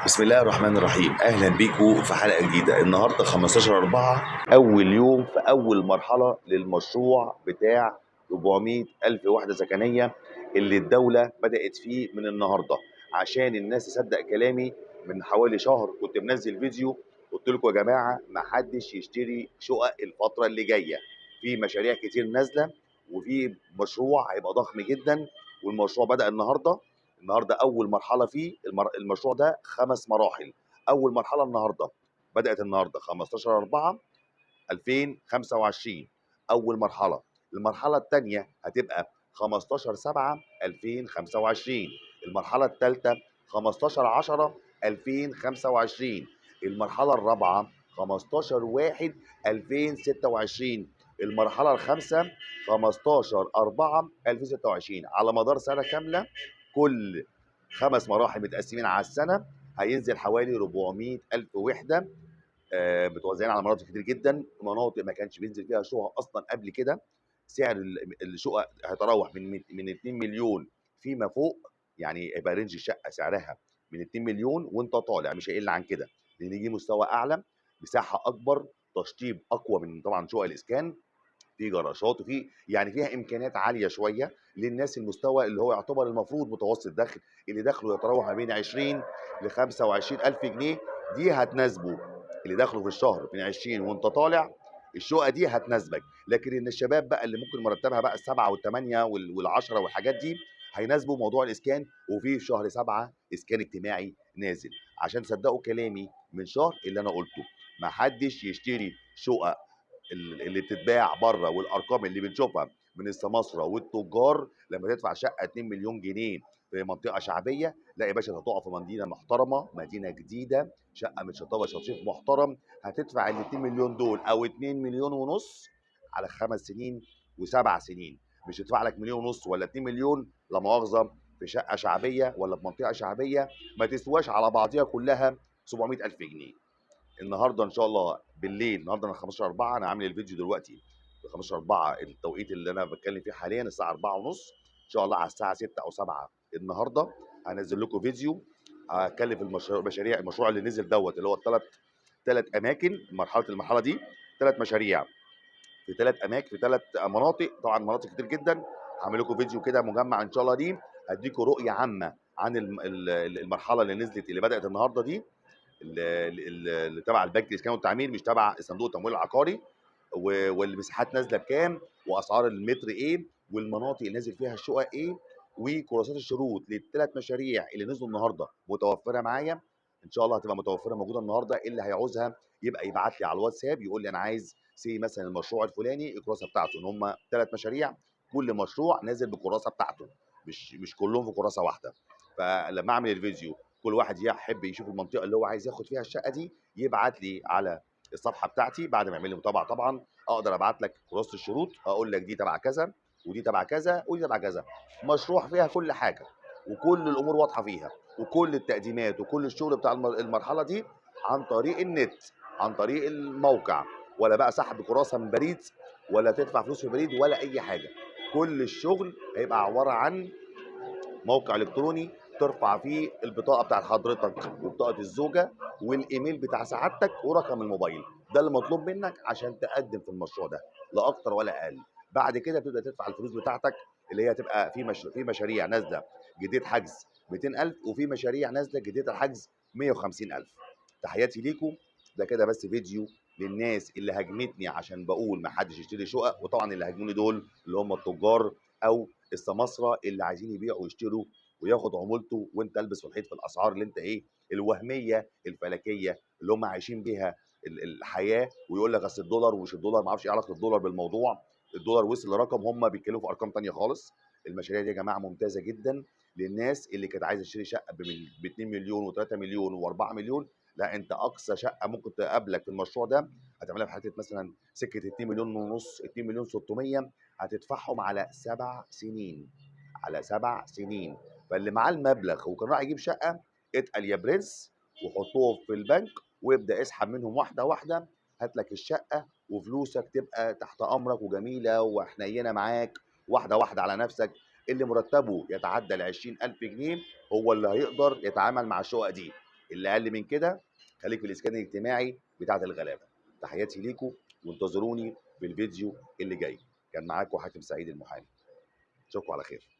بسم الله الرحمن الرحيم. اهلا بيكم في حلقه جديده. النهارده 15/4 اول يوم في اول مرحله للمشروع بتاع 400 الف وحده سكنيه اللي الدوله بدات فيه من النهارده. عشان الناس تصدق كلامي، من حوالي شهر كنت منزل فيديو قلت لكم يا جماعه ما حدش يشتري شقق الفتره اللي جايه، في مشاريع كتير نازله وفي مشروع هيبقى ضخم جدا. والمشروع بدأ النهارده اول مرحله فيه. المشروع ده 5 مراحل. اول مرحله بدات النهارده 15/4/2025 اول مرحله. المرحله الثانيه هتبقى 15/7/2025. المرحله الثالثه 15/10/2025. المرحله الرابعه 15/1/2026. المرحله الخامسه 15/4/2026. على مدار سنه كامله كل 5 مراحل متقسمين على السنه هينزل حوالي 400 الف وحده، متوزعين على مناطق كتير جدا. مناطق ما كانش بينزل فيها شقق اصلا قبل كده. سعر الشقق هيتراوح من 2 مليون فيما فوق، يعني يبقى رينج الشقه سعرها من 2 مليون وانت طالع، مش هيقل عن كده، لان يجي مستوى اعلى، مساحه اكبر، تشطيب اقوى من طبعا شقق الاسكان، في جراشات وفي يعني فيها امكانيات عاليه شويه للناس المستوى اللي هو يعتبر المفروض متوسط دخل، اللي دخله يتراوح ما بين 20 ل 25 الف جنيه. دي هتناسبه، اللي دخله في الشهر من 20 وانت طالع الشقه دي هتناسبك. لكن ان الشباب بقى اللي ممكن مرتبها بقى السبعه والثمانيه والعشره والحاجات دي هيناسبوا موضوع الاسكان. وفي شهر 7 اسكان اجتماعي نازل. عشان تصدقوا كلامي من شهر اللي انا قلته، ما حدش يشتري شقق اللي بتتباع بره والارقام اللي بنشوفها من السماسره والتجار لما تدفع شقه 2 مليون جنيه في منطقه شعبيه. لا يا باشا، هتقع في مدينه محترمه، مدينه جديده، شقه متشطبه تشطيب محترم. هتدفع ال 2 مليون دول او 2 مليون ونص على 5 سنين و7 سنين. مش هتدفع لك مليون ونص ولا 2 مليون لا مؤاخذه في شقه شعبيه ولا في منطقه شعبيه ما تسواش على بعضيها كلها 700 الف جنيه. النهارده ان شاء الله بالليل، النهارده انا 15/4، انا عامل الفيديو دلوقتي ب 15/4 التوقيت اللي انا بتكلم فيه حاليا الساعه 4 ونص. ان شاء الله على الساعه 6 او 7 النهارده هنزل لكم فيديو هتكلم في المشاريع. المشروع اللي نزل اللي هو ثلاث اماكن. المرحله دي 3 مشاريع في 3 اماكن في 3 مناطق، طبعا مناطق كتير جدا. هعمل لكم فيديو كده مجمع ان شاء الله دي هديكم رؤيه عامه عن المرحله اللي نزلت اللي بدات النهارده دي، اللي تبع البنك الاسكان والتعمير، مش تبع صندوق التمويل العقاري. والمساحات نازله بكام، واسعار المتر ايه، والمناطق اللي نازل فيها الشقق ايه، وكراسات الشروط لل3 مشاريع اللي نزلوا النهارده متوفره معايا. ان شاء الله هتبقى متوفره موجوده النهارده. اللي هيعوزها يبقى يبعت لي على الواتساب يقول لي انا عايز مثلا المشروع الفلاني الكراسه بتاعته، ان هم 3 مشاريع كل مشروع نازل بالكراسه بتاعته، مش كلهم في كراسه واحده. فلما اعمل الفيديو كل واحد يحب يشوف المنطقه اللي هو عايز ياخد فيها الشقه دي يبعت لي على الصفحه بتاعتي. بعد ما يعمل لي متابعه طبعا اقدر ابعت لك خلاصه الشروط، اقول لك دي تبع كذا ودي تبع كذا ودي تبع كذا. مشروع فيها كل حاجه وكل الامور واضحه فيها، وكل التقديمات وكل الشغل بتاع المرحله دي عن طريق النت، عن طريق الموقع. ولا بقى سحب كراسه من بريد ولا تدفع فلوس في بريد ولا اي حاجه. كل الشغل هيبقى عباره عن موقع الكتروني ترفع فيه البطاقه بتاعت حضرتك وبطاقه الزوجه والايميل بتاع سعادتك ورقم الموبايل. ده اللي مطلوب منك عشان تقدم في المشروع ده، لا اكتر ولا اقل. بعد كده بتبدا تدفع الفلوس بتاعتك اللي هي تبقى في مشاريع نازله جديد حجز 200,000، وفي مشاريع نازله جديد الحجز 150,000. تحياتي ليكم. ده كده بس فيديو للناس اللي هاجمتني عشان بقول ما حدش يشتري شقق، وطبعا اللي هاجموني دول اللي هم التجار او السماسره اللي عايزين يبيعوا ويشتروا وياخد عمولته، وانت البس في الحيط في الاسعار اللي انت ايه الوهميه الفلكيه اللي هم عايشين بيها الحياه. ويقول لك اصل الدولار ومش الدولار، ما اعرفش ايه علاقه الدولار بالموضوع. الدولار وصل لرقم، هم بيتكلموا في ارقام ثانيه خالص. المشاريع دي يا جماعه ممتازه جدا للناس اللي كانت عايزه تشتري شقه ب 2 مليون و3 مليون و4 مليون. لا، انت اقصى شقه ممكن تقابلك في المشروع ده هتعملها في حته مثلا سكه 2 مليون ونص، 2 مليون 600، هتدفعهم على 7 سنين، على 7 سنين. فاللي معاه المبلغ وكان راح يجيب شقه اتقل يا برنس وحطوه في البنك وابدا اسحب منهم واحده واحده. هات لك الشقه وفلوسك تبقى تحت امرك وجميله وحنينه معاك، واحده واحده على نفسك. اللي مرتبه يتعدى ال 20,000 جنيه هو اللي هيقدر يتعامل مع الشقق دي. اللي اقل من كده خليك في الاسكان الاجتماعي بتاعه الغلابه. تحياتي ليكم، وانتظروني في الفيديو اللي جاي. كان معاكم حاتم سعيد المحامي. اشوفكم على خير.